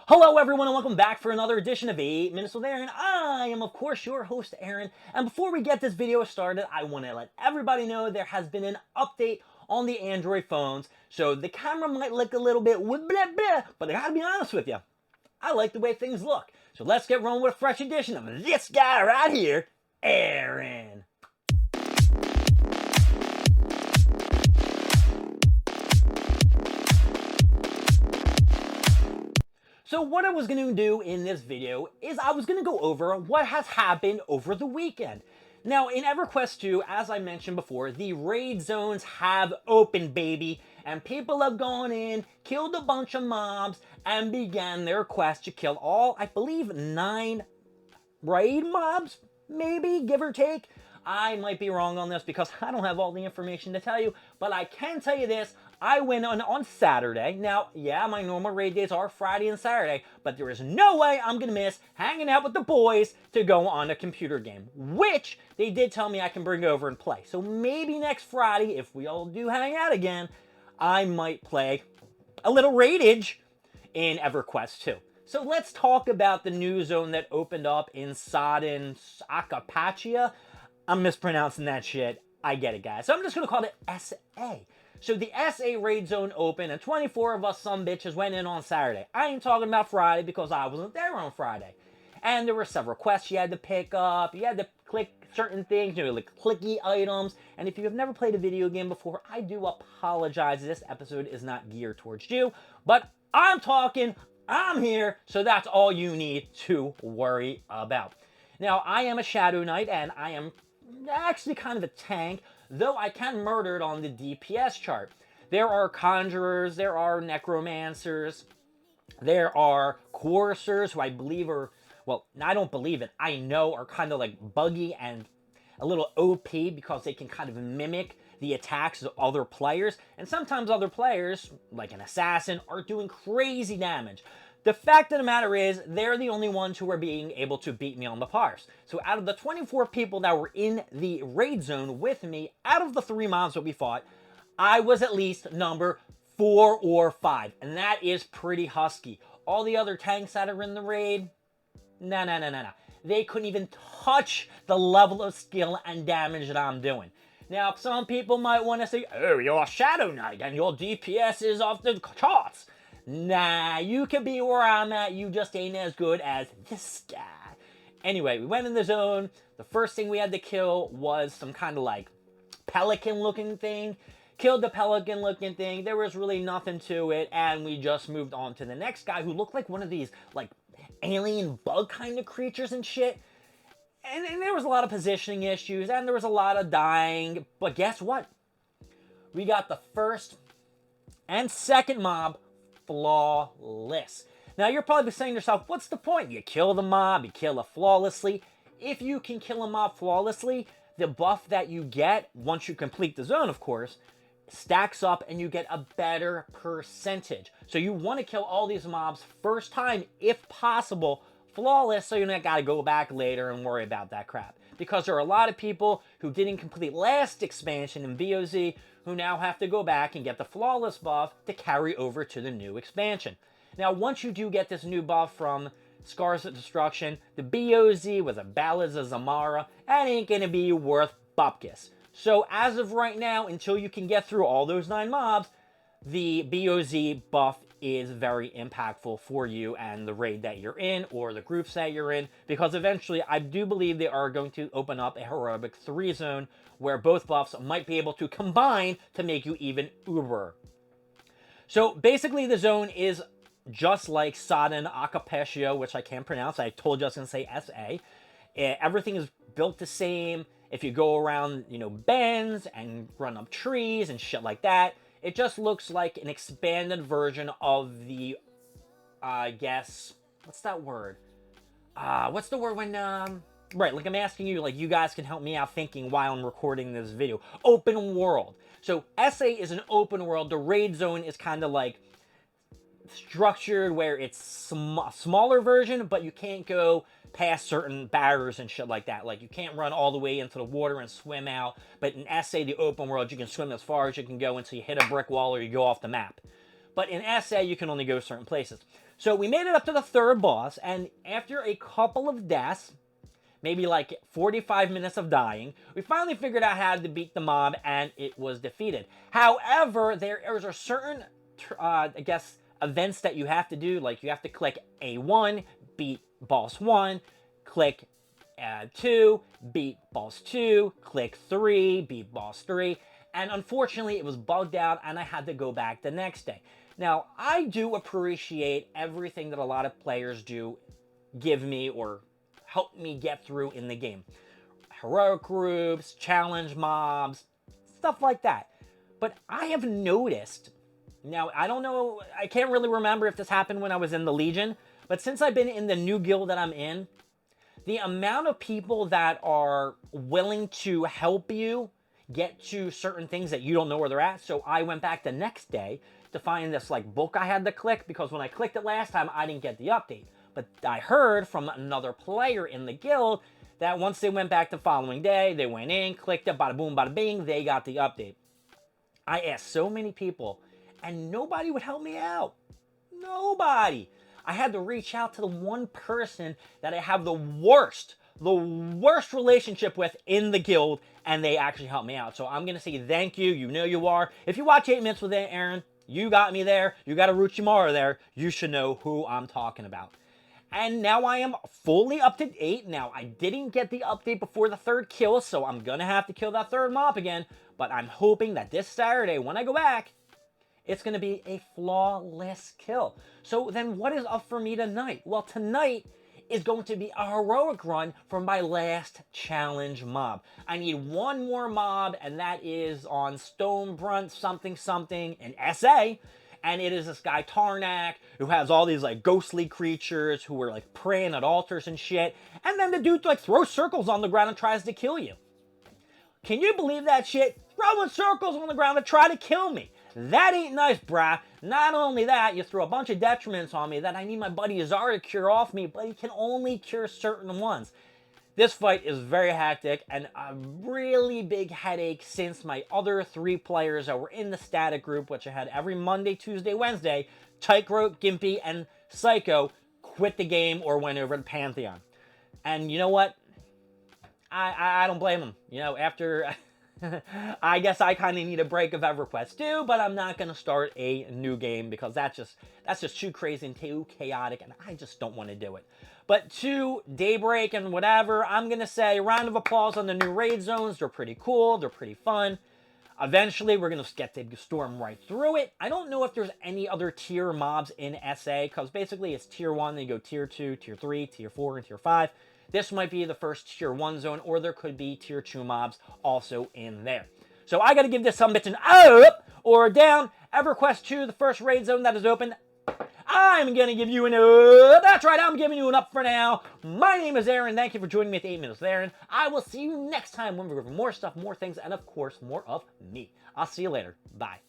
Hello everyone and welcome back for another edition of 8 Minutes with Aaron. I am of course your host Aaron, and before we get this video started, I want to let everybody know there has been an update on the Android phones, so the camera might look a little bit blah blah, but I gotta be honest with you, I like the way things look. So let's get rolling with a fresh edition of this guy right here, Aaron. So what I was going to do in this video is I was going to go over what has happened over the weekend. Now, in Everquest 2, as I mentioned before, the raid zones have opened, baby, and people have gone in, killed a bunch of mobs, and began their quest to kill all, I believe, 9 raid mobs, maybe, give or take. I might be wrong on this because I don't have all the information to tell you, but I can tell you this. I went on Saturday. Now, yeah, my normal raid days are Friday and Saturday, but there is no way I'm going to miss hanging out with the boys to go on a computer game, which they did tell me I can bring over and play. So maybe next Friday, if we all do hang out again, I might play a little raidage in Everquest 2. So let's talk about the new zone that opened up in Sodden Acapachia. I'm mispronouncing that shit. I get it, guys. So I'm just going to call it SA. So the SA raid zone opened, and 24 of us some bitches went in on Saturday. I ain't talking about Friday because I wasn't there on Friday. And there were several quests you had to pick up. You had to click certain things, like clicky items. And if you have never played a video game before, I do apologize. This episode is not geared towards you. But I'm here, so that's all you need to worry about. Now, I am a Shadow Knight, and I am actually kind of a tank, though I can murder it on the DPS chart. There are conjurers, there are necromancers, there are coursers, who I believe are, well, I don't believe it, I know are kind of like buggy and a little OP because they can kind of mimic the attacks of other players, and sometimes other players, like an assassin, are doing crazy damage. The fact of the matter is, they're the only ones who are being able to beat me on the parse. So out of the 24 people that were in the raid zone with me, out of the 3 mobs that we fought, I was at least number 4 or 5, and that is pretty husky. All the other tanks that are in the raid, no. They couldn't even touch the level of skill and damage that I'm doing. Now, some people might want to say, oh, you're a Shadow Knight and your DPS is off the charts. Nah, you can be where I'm at, you just ain't as good as this guy. Anyway, we went in the zone. The first thing we had to kill was some kind of like pelican-looking thing. Killed the pelican-looking thing. There was really nothing to it, and we just moved on to the next guy who looked like one of these like alien bug kind of creatures and shit. And there was a lot of positioning issues, and there was a lot of dying. But guess what? We got the first and second mob flawless. Now, you're probably saying to yourself, what's the point? You kill the mob, you kill it flawlessly. If you can kill a mob flawlessly, the buff that you get, once you complete the zone, of course, stacks up and you get a better percentage. So you want to kill all these mobs first time, if possible, flawless, so you don't got to go back later and worry about that crap. Because there are a lot of people who didn't complete last expansion in VOZ who now have to go back and get the flawless buff to carry over to the new expansion. Now, once you do get this new buff from Scars of Destruction, the BOZ with the Ballads of Zamara, that ain't gonna be worth bupkis. So as of right now, until you can get through all those 9 mobs, the BOZ buff is very impactful for you and the raid that you're in or the groups that you're in, because eventually I do believe they are going to open up a Heroic 3 zone where both buffs might be able to combine to make you even uber. So basically the zone is just like Sodden Acapachia, which I can't pronounce. I told you I was going to say SA. Everything is built the same. If you go around, bends and run up trees and shit like that, it just looks like an expanded version of the, I guess, what's that word? What's the word when, right, like I'm asking you, like you guys can help me out thinking while I'm recording this video. Open world. So SA is an open world. The raid zone is kind of like structured where it's a smaller version, but you can't go past certain barriers and shit like that. Like, you can't run all the way into the water and swim out. But in SA, the open world, you can swim as far as you can go until you hit a brick wall or you go off the map. But in SA, you can only go certain places. So we made it up to the third boss, and after a couple of deaths, maybe like 45 minutes of dying, we finally figured out how to beat the mob, and it was defeated. However, there are certain, I guess, events that you have to do. Like, you have to click A1, beat boss 1, click 2, beat boss 2, click 3, beat boss 3, and unfortunately it was bugged out and I had to go back the next day. Now, I do appreciate everything that a lot of players do give me or help me get through in the game. Heroic groups, challenge mobs, stuff like that. But I have noticed, now I don't know, I can't really remember if this happened when I was in the Legion, but since I've been in the new guild that I'm in, the amount of people that are willing to help you get to certain things that you don't know where they're at. So I went back the next day to find this like book I had to click, because when I clicked it last time, I didn't get the update. But I heard from another player in the guild that once they went back the following day, they went in, clicked it, bada boom, bada bing, they got the update. I asked so many people, and nobody would help me out. Nobody. I had to reach out to the one person that I have the worst relationship with in the guild, and they actually helped me out. So I'm going to say thank you. You know you are. If you watch 8 Minutes with Aaron, you got me there. You got Orochimaru there. You should know who I'm talking about. And now I am fully up to date. Now, I didn't get the update before the third kill, so I'm going to have to kill that third mob again. But I'm hoping that this Saturday, when I go back, it's going to be a flawless kill. So then what is up for me tonight? Well, tonight is going to be a heroic run for my last challenge mob. I need one more mob, and that is on Stonebrunt something something in SA. And it is this guy Tarnak, who has all these like ghostly creatures who are like praying at altars and shit. And then the dude like throws circles on the ground and tries to kill you. Can you believe that shit? Throwing circles on the ground to try to kill me. That ain't nice, brah. Not only that, you throw a bunch of detriments on me that I need my buddy Azar to cure off me, but he can only cure certain ones. This fight is very hectic and a really big headache since my other 3 players that were in the static group, which I had every Monday, Tuesday, Wednesday, Tychro, Gimpy, and Psycho, quit the game or went over to Pantheon. And you know what? I don't blame them. You know, after... I guess I kind of need a break of Everquest too, but I'm not going to start a new game because that's just too crazy and too chaotic, and I just don't want to do it. But to Daybreak and whatever, I'm going to say round of applause on the new raid zones. They're pretty cool. They're pretty fun. Eventually, we're going to get to storm right through it. I don't know if there's any other tier mobs in SA, because basically it's tier 1, then you go tier 2, tier 3, tier 4, and tier 5. This might be the first tier 1 zone, or there could be tier 2 mobs also in there. So I got to give this summit an up or a down. Everquest 2, the first raid zone that is open, I'm going to give you an up. That's right, I'm giving you an up for now. My name is Aaron. Thank you for joining me at 8 Minutes with Aaron. I will see you next time when we cover more stuff, more things, and of course, more of me. I'll see you later. Bye.